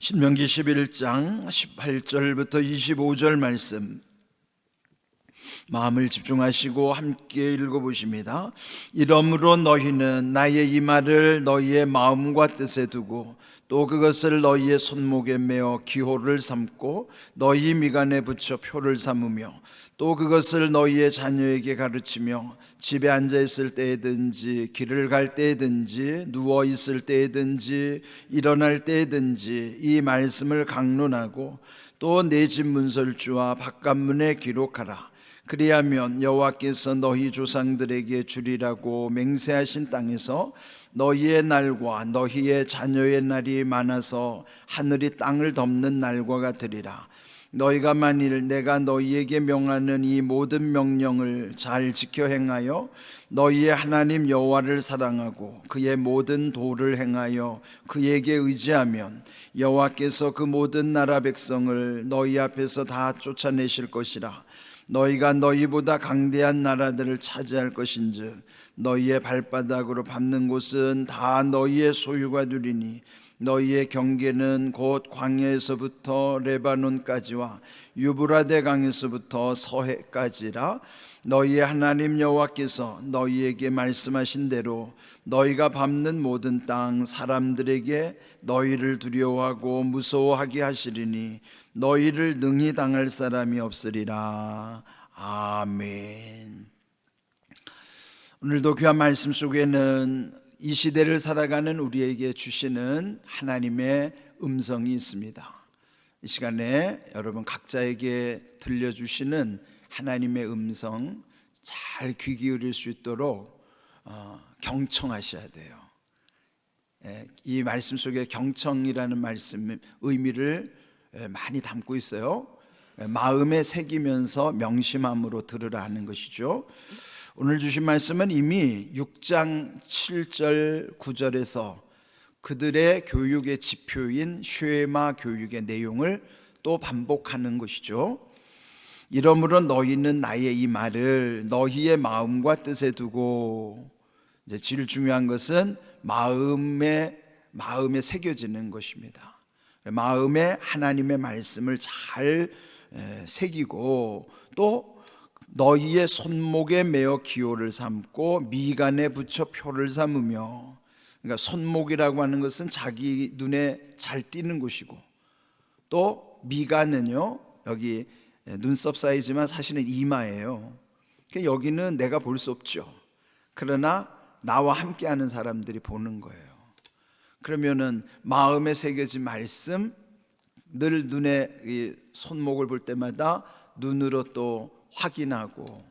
신명기 11장 18절부터 25절 말씀 마음을 집중하시고 함께 읽어보십니다. 이러므로 너희는 나의 이 말을 너희의 마음과 뜻에 두고 또 그것을 너희의 손목에 메어 기호를 삼고 너희 미간에 붙여 표를 삼으며 또 그것을 너희의 자녀에게 가르치며 집에 앉아 있을 때에든지 길을 갈 때에든지 누워 있을 때에든지 일어날 때에든지 이 말씀을 강론하고 또 내 집 문설주와 바깥문에 기록하라. 그리하면 여호와께서 너희 조상들에게 주리라고 맹세하신 땅에서 너희의 날과 너희의 자녀의 날이 많아서 하늘이 땅을 덮는 날과 같으리라. 너희가 만일 내가 너희에게 명하는 이 모든 명령을 잘 지켜 행하여 너희의 하나님 여호와를 사랑하고 그의 모든 도를 행하여 그에게 의지하면 여호와께서 그 모든 나라 백성을 너희 앞에서 다 쫓아내실 것이라. 너희가 너희보다 강대한 나라들을 차지할 것인즉 너희의 발바닥으로 밟는 곳은 다 너희의 소유가 되리니 너희의 경계는 곧 광야에서부터 레바논까지와 유브라데 강에서부터 서해까지라. 너희의 하나님 여호와께서 너희에게 말씀하신 대로 너희가 밟는 모든 땅 사람들에게 너희를 두려워하고 무서워하게 하시리니 너희를 능히 당할 사람이 없으리라. 아멘. 오늘도 귀한 말씀 속에는 이 시대를 살아가는 우리에게 주시는 하나님의 음성이 있습니다. 이 시간에 여러분 각자에게 들려주시는 하나님의 음성 잘 귀 기울일 수 있도록 경청하셔야 돼요. 이 말씀 속에 경청이라는 말씀 의미를 많이 담고 있어요. 마음에 새기면서 명심함으로 들으라 하는 것이죠. 오늘 주신 말씀은 이미 6장 7절 9절에서 그들의 교육의 지표인 쉐마 교육의 내용을 또 반복하는 것이죠. 이러므로 너희는 나의 이 말을 너희의 마음과 뜻에 두고, 이제 제일 중요한 것은 마음에 새겨지는 것입니다. 마음에 하나님의 말씀을 잘 새기고 또 너희의 손목에 메어 기호를 삼고 미간에 붙여 표를 삼으며, 그러니까 손목이라고 하는 것은 자기 눈에 잘 띄는 곳이고 또 미간은요 여기 눈썹 사이지만 사실은 이마예요. 그러니까 여기는 내가 볼 수 없죠. 그러나 나와 함께하는 사람들이 보는 거예요. 그러면은 마음에 새겨진 말씀, 늘 눈에 이 손목을 볼 때마다 눈으로 또 확인하고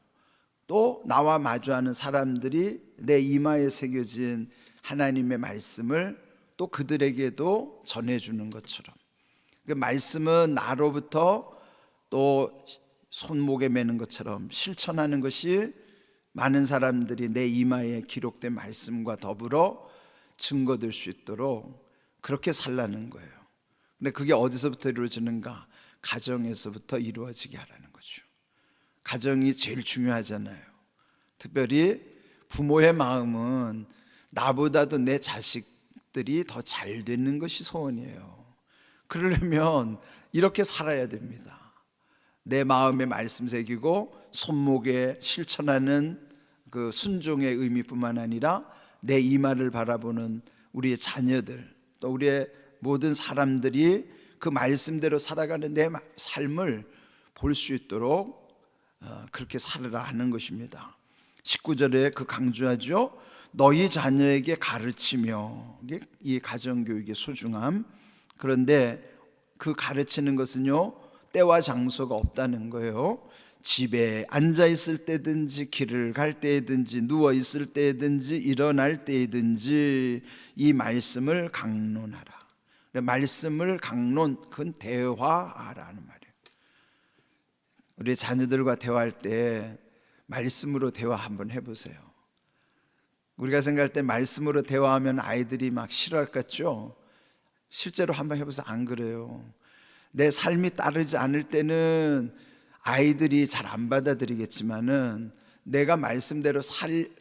또 나와 마주하는 사람들이 내 이마에 새겨진 하나님의 말씀을 또 그들에게도 전해주는 것처럼, 그 말씀은 나로부터 또 손목에 매는 것처럼 실천하는 것이 많은 사람들이 내 이마에 기록된 말씀과 더불어 증거될 수 있도록 그렇게 살라는 거예요. 근데 그게 어디서부터 이루어지는가? 가정에서부터 이루어지게 하라는 거죠. 가정이 제일 중요하잖아요. 특별히 부모의 마음은 나보다도 내 자식들이 더 잘 되는 것이 소원이에요. 그러려면 이렇게 살아야 됩니다. 내 마음에 말씀 새기고 손목에 실천하는 그 순종의 의미뿐만 아니라 내 이마를 바라보는 우리의 자녀들, 또 우리의 모든 사람들이 그 말씀대로 살아가는 내 삶을 볼 수 있도록 그렇게 살아라 하는 것입니다. 19절에 그 강조하죠. 너희 자녀에게 가르치며, 이 가정교육의 소중함. 그런데 그 가르치는 것은요 때와 장소가 없다는 거예요. 집에 앉아 있을 때든지 길을 갈 때든지 누워 있을 때든지 일어날 때든지 이 말씀을 강론하라. 말씀을 강론, 그건 대화하라는 말이에요. 우리 자녀들과 대화할 때 말씀으로 대화 한번 해보세요. 우리가 생각할 때 말씀으로 대화하면 아이들이 막 싫어할 것 같죠? 실제로 한번 해보세요. 안 그래요? 내 삶이 따르지 않을 때는 아이들이 잘 안 받아들이겠지만은 내가 말씀대로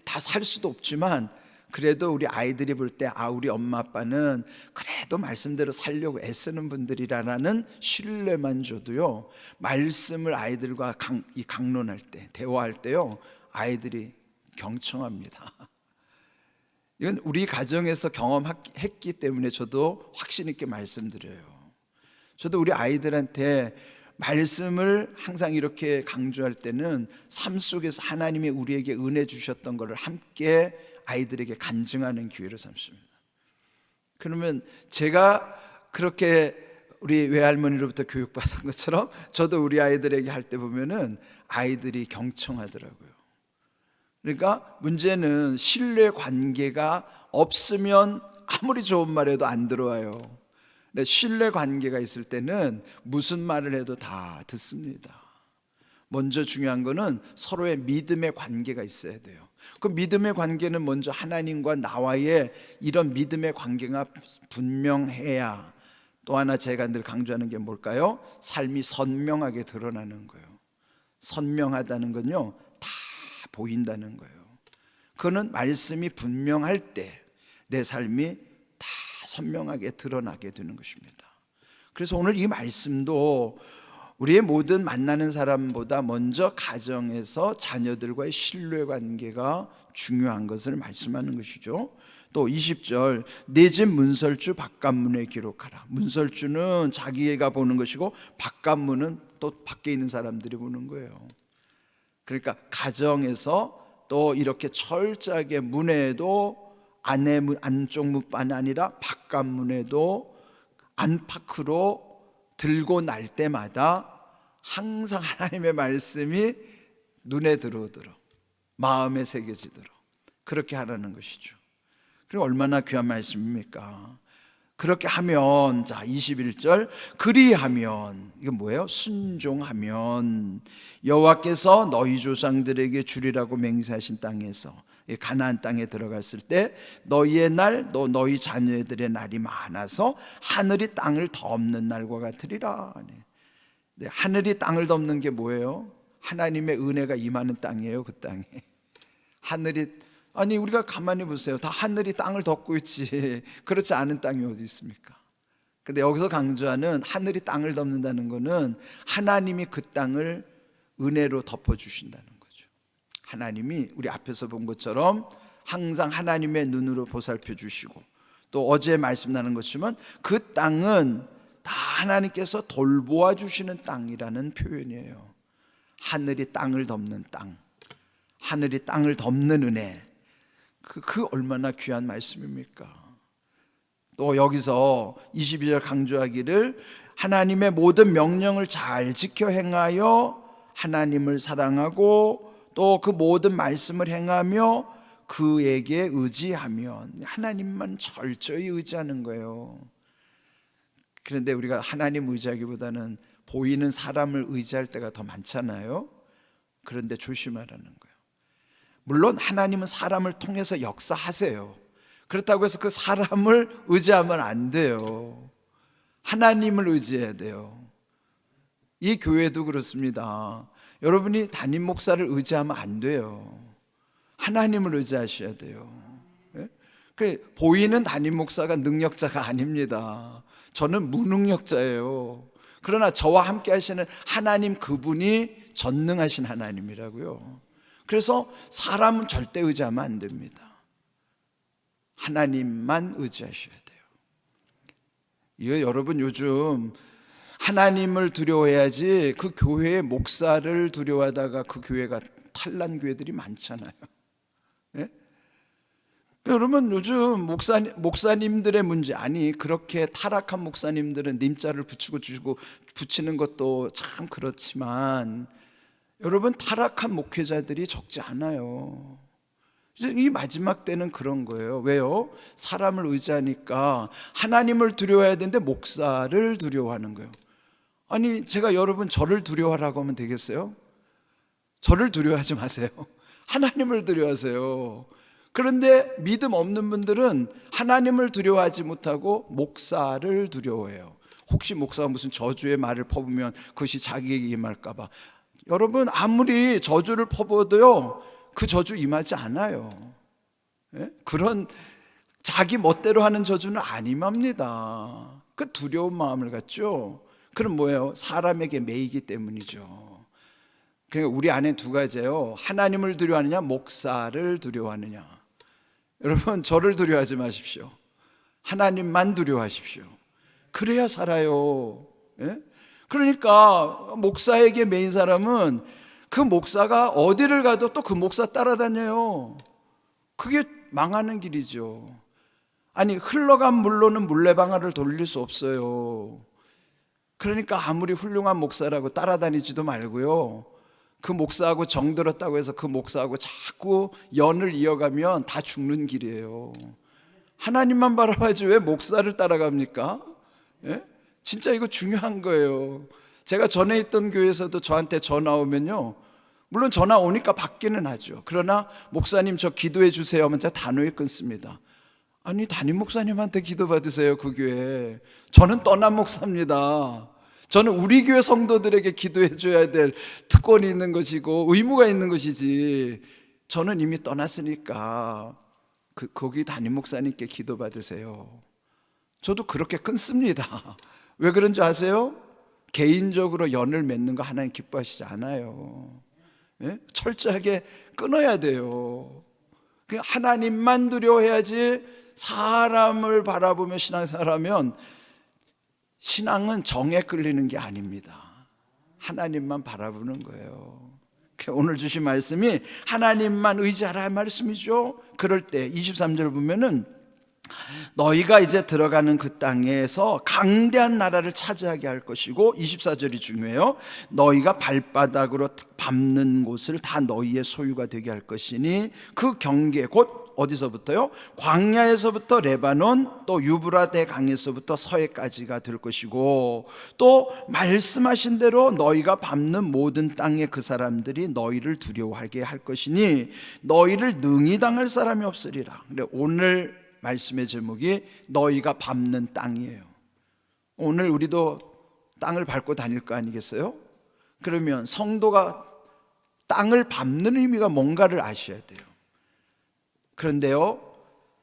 다 살 수도 없지만 그래도 우리 아이들이 볼 때 우리 엄마 아빠는 그래도 말씀대로 살려고 애쓰는 분들이라는 신뢰만 줘도요, 말씀을 아이들과 강론할 때, 대화할 때요, 아이들이 경청합니다. 이건 우리 가정에서 경험했기 때문에 저도 확신 있게 말씀드려요. 저도 우리 아이들한테 말씀을 항상 이렇게 강조할 때는 삶 속에서 하나님이 우리에게 은혜 주셨던 것을 함께 아이들에게 간증하는 기회로 삼습니다. 그러면 제가 그렇게 우리 외할머니로부터 교육받은 것처럼 저도 우리 아이들에게 할 때 보면은 아이들이 경청하더라고요. 그러니까 문제는 신뢰 관계가 없으면 아무리 좋은 말해도 안 들어와요. 근데 신뢰 관계가 있을 때는 무슨 말을 해도 다 듣습니다. 먼저 중요한 거는 서로의 믿음의 관계가 있어야 돼요. 그 믿음의 관계는 먼저 하나님과 나와의 이런 믿음의 관계가 분명해야, 또 하나 제가 늘 강조하는 게 뭘까요? 삶이 선명하게 드러나는 거예요. 선명하다는 건요, 다 보인다는 거예요. 그거는 말씀이 분명할 때 내 삶이 다 선명하게 드러나게 되는 것입니다. 그래서 오늘 이 말씀도 우리의 모든 만나는 사람보다 먼저 가정에서 자녀들과의 신뢰관계가 중요한 것을 말씀하는 것이죠. 또 20절, 내 집 문설주 바깥문에 기록하라. 문설주는 자기가 보는 것이고 바깥문은 또 밖에 있는 사람들이 보는 거예요. 그러니까 가정에서 또 이렇게 철저하게 문에도 안쪽 문뿐 아니라 바깥문에도 안팎으로 들고 날 때마다 항상 하나님의 말씀이 눈에 들어오도록, 마음에 새겨지도록 그렇게 하라는 것이죠. 그리고 얼마나 귀한 말씀입니까? 그렇게 하면, 자 21절, 그리하면, 이건 뭐예요? 순종하면 여호와께서 너희 조상들에게 주리라고 맹세하신 땅에서, 가나안 땅에 들어갔을 때 너희의 날, 너희 자녀들의 날이 많아서 하늘이 땅을 덮는 날과 같으리라. 네, 하늘이 땅을 덮는 게 뭐예요? 하나님의 은혜가 임하는 땅이에요. 그 땅이 하늘이, 아니 우리가 가만히 보세요. 다 하늘이 땅을 덮고 있지 그렇지 않은 땅이 어디 있습니까? 근데 여기서 강조하는 하늘이 땅을 덮는다는 것은 하나님이 그 땅을 은혜로 덮어주신다는 거죠. 하나님이 우리 앞에서 본 것처럼 항상 하나님의 눈으로 보살펴 주시고, 또 어제 말씀 나눈 것이지만 그 땅은 다 하나님께서 돌보아 주시는 땅이라는 표현이에요. 하늘이 땅을 덮는 땅, 하늘이 땅을 덮는 은혜, 그 얼마나 귀한 말씀입니까? 또 여기서 22절 강조하기를 하나님의 모든 명령을 잘 지켜 행하여 하나님을 사랑하고 또 그 모든 말씀을 행하며 그에게 의지하면, 하나님만 철저히 의지하는 거예요. 그런데 우리가 하나님 의지하기보다는 보이는 사람을 의지할 때가 더 많잖아요. 그런데 조심하라는 거예요. 물론 하나님은 사람을 통해서 역사하세요. 그렇다고 해서 그 사람을 의지하면 안 돼요. 하나님을 의지해야 돼요. 이 교회도 그렇습니다. 여러분이 담임 목사를 의지하면 안 돼요. 하나님을 의지하셔야 돼요. 보이는 담임 목사가 능력자가 아닙니다. 저는 무능력자예요. 그러나 저와 함께 하시는 하나님, 그분이 전능하신 하나님이라고요. 그래서 사람은 절대 의지하면 안 됩니다. 하나님만 의지하셔야 돼요. 이거 여러분 요즘 하나님을 두려워해야지 그 교회의 목사를 두려워하다가 그 교회가 탈난 교회들이 많잖아요. 예? 여러분 요즘 목사님들의 문제, 아니 그렇게 타락한 목사님들은 님자를 붙이는 것도 참 그렇지만 여러분 타락한 목회자들이 적지 않아요. 이 마지막 때는 그런 거예요. 왜요? 사람을 의지하니까 하나님을 두려워해야 되는데 목사를 두려워하는 거예요. 아니 제가 여러분 저를 두려워하라고 하면 되겠어요? 저를 두려워하지 마세요. 하나님을 두려워하세요. 그런데 믿음 없는 분들은 하나님을 두려워하지 못하고 목사를 두려워해요. 혹시 목사가 무슨 저주의 말을 퍼부으면 그것이 자기에게 임할까 봐. 여러분 아무리 저주를 퍼부어도요 그 저주 임하지 않아요. 예? 그런 자기 멋대로 하는 저주는 아님합니다. 그 두려운 마음을 갖죠. 그럼 뭐예요? 사람에게 매이기 때문이죠. 그러니까 우리 안에 두 가지예요. 하나님을 두려워하느냐, 목사를 두려워하느냐. 여러분, 저를 두려워하지 마십시오. 하나님만 두려워하십시오. 그래야 살아요. 예? 그러니까 목사에게 매인 사람은 그 목사가 어디를 가도 또 그 목사 따라다녀요. 그게 망하는 길이죠. 아니, 흘러간 물로는 물레방아를 돌릴 수 없어요. 그러니까 아무리 훌륭한 목사라고 따라다니지도 말고요, 그 목사하고 정들었다고 해서 그 목사하고 자꾸 연을 이어가면 다 죽는 길이에요. 하나님만 바라봐야지 왜 목사를 따라갑니까? 예? 진짜 이거 중요한 거예요. 제가 전에 있던 교회에서도 저한테 전화 오면요, 물론 전화 오니까 받기는 하죠. 그러나 목사님 저 기도해 주세요 하면 제가 단호히 끊습니다. 아니, 담임 목사님한테 기도 받으세요. 그 교회 저는 떠난 목사입니다. 저는 우리 교회 성도들에게 기도해 줘야 될 특권이 있는 것이고 의무가 있는 것이지, 저는 이미 떠났으니까 거기 담임 목사님께 기도 받으세요. 저도 그렇게 끊습니다. 왜 그런지 아세요? 개인적으로 연을 맺는 거 하나님 기뻐하시지 않아요. 예? 철저하게 끊어야 돼요. 그냥 하나님만 두려워해야지. 사람을 바라보며 신앙생활하면 신앙은 정에 끌리는 게 아닙니다. 하나님만 바라보는 거예요. 오늘 주신 말씀이 하나님만 의지하라 말씀이죠. 그럴 때 23절 보면은 너희가 이제 들어가는 그 땅에서 강대한 나라를 차지하게 할 것이고, 24절이 중요해요. 너희가 발바닥으로 밟는 곳을 다 너희의 소유가 되게 할 것이니 그 경계 곧 어디서부터요? 광야에서부터 레바논, 또 유브라데 강에서부터 서해까지가 될 것이고, 또 말씀하신 대로 너희가 밟는 모든 땅의 그 사람들이 너희를 두려워하게 할 것이니 너희를 능히 당할 사람이 없으리라. 근데 오늘 말씀의 제목이 너희가 밟는 땅이에요. 오늘 우리도 땅을 밟고 다닐 거 아니겠어요? 그러면 성도가 땅을 밟는 의미가 뭔가를 아셔야 돼요. 그런데요,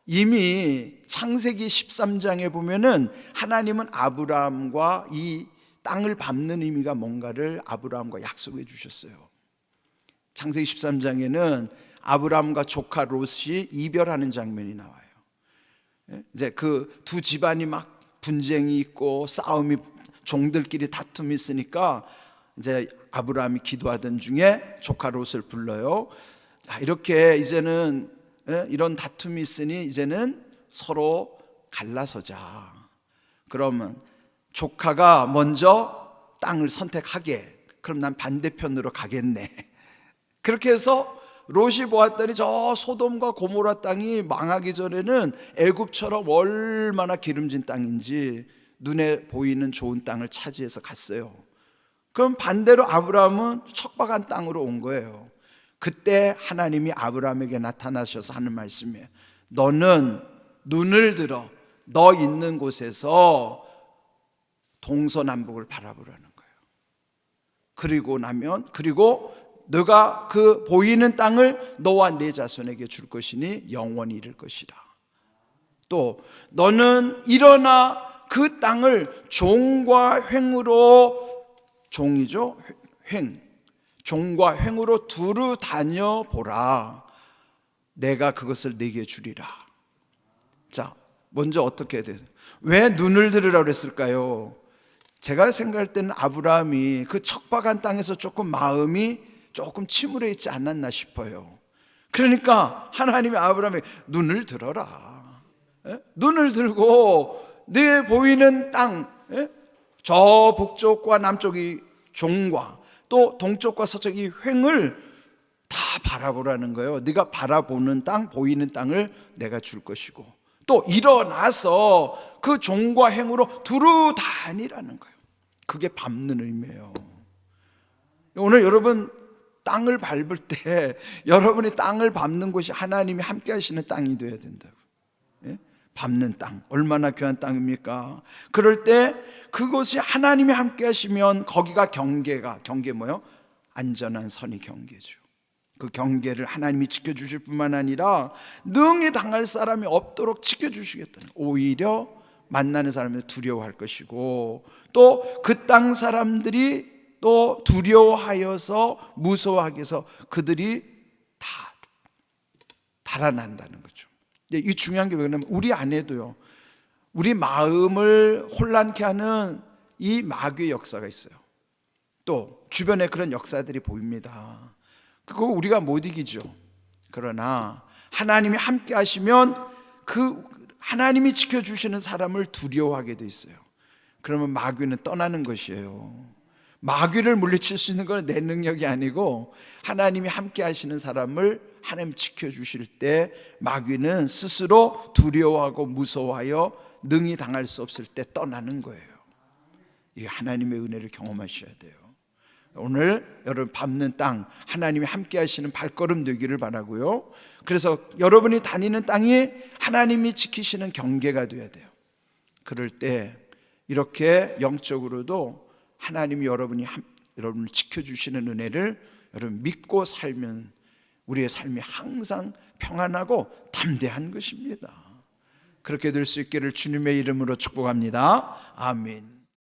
이미 창세기 13장에 보면은 하나님은 아브라함과 이 땅을 밟는 의미가 뭔가를 아브라함과 약속해 주셨어요. 창세기 13장에는 아브라함과 조카 롯이 이별하는 장면이 나와요. 이제 그 두 집안이 막 분쟁이 있고 싸움이, 종들끼리 다툼이 있으니까 이제 아브라함이 기도하던 중에 조카 롯을 불러요. 자, 이렇게 이제는 이런 다툼이 있으니 이제는 서로 갈라서자. 그러면 조카가 먼저 땅을 선택하게, 그럼 난 반대편으로 가겠네. 그렇게 해서 롯이 보았더니 저 소돔과 고모라 땅이 망하기 전에는 애굽처럼 얼마나 기름진 땅인지 눈에 보이는 좋은 땅을 차지해서 갔어요. 그럼 반대로 아브라함은 척박한 땅으로 온 거예요. 그때 하나님이 아브라함에게 나타나셔서 하는 말씀이에요. 너는 눈을 들어 너 있는 곳에서 동서남북을 바라보라는 거예요. 그리고 너가 그 보이는 땅을 너와 네 자손에게 줄 것이니 영원히 이를 것이라. 또 너는 일어나 그 땅을 종과 횡으로, 종이죠, 종과 횡으로 두루 다녀보라. 내가 그것을 네게 주리라. 자, 먼저 어떻게 해야 돼요? 왜 눈을 들으라고 그랬을까요? 제가 생각할 때는 아브라함이 그 척박한 땅에서 조금 마음이 조금 침울해 있지 않았나 싶어요. 그러니까 하나님이 아브라함에게 눈을 들어라. 눈을 들고 네 보이는 땅, 저 북쪽과 남쪽이 종과 또 동쪽과 서쪽이 횡을 다 바라보라는 거예요. 네가 바라보는 땅, 보이는 땅을 내가 줄 것이고, 또 일어나서 그 종과 횡으로 두루 다니라는 거예요. 그게 밟는 의미예요. 오늘 여러분 땅을 밟을 때 여러분이 땅을 밟는 곳이 하나님이 함께 하시는 땅이 되어야 된다고. 밟는 땅, 얼마나 귀한 땅입니까? 그럴 때 그곳이 하나님이 함께 하시면 거기가 경계 뭐예요? 안전한 선이 경계죠. 그 경계를 하나님이 지켜주실 뿐만 아니라 능히 당할 사람이 없도록 지켜주시겠다는, 오히려 만나는 사람을 두려워할 것이고 또 그 땅 사람들이 또 두려워하여서 무서워하게 해서 그들이 다 달아난다는 거죠. 이 중요한 게 왜냐면 우리 안에도요, 우리 마음을 혼란케 하는 이 마귀의 역사가 있어요. 또 주변에 그런 역사들이 보입니다. 그거 우리가 못 이기죠. 그러나 하나님이 함께 하시면 그 하나님이 지켜주시는 사람을 두려워하게 돼 있어요. 그러면 마귀는 떠나는 것이에요. 마귀를 물리칠 수 있는 건 내 능력이 아니고 하나님이 함께 하시는 사람을 하나님 지켜주실 때 마귀는 스스로 두려워하고 무서워하여 능히 당할 수 없을 때 떠나는 거예요. 이 하나님의 은혜를 경험하셔야 돼요. 오늘 여러분 밟는 땅, 하나님이 함께 하시는 발걸음 되기를 바라고요. 그래서 여러분이 다니는 땅이 하나님이 지키시는 경계가 돼야 돼요. 그럴 때 이렇게 영적으로도 하나님이 여러분을 지켜주시는 은혜를 여러분 믿고 살면 우리의 삶이 항상 평안하고 담대한 것입니다. 그렇게 될 수 있기를 주님의 이름으로 축복합니다. 아멘.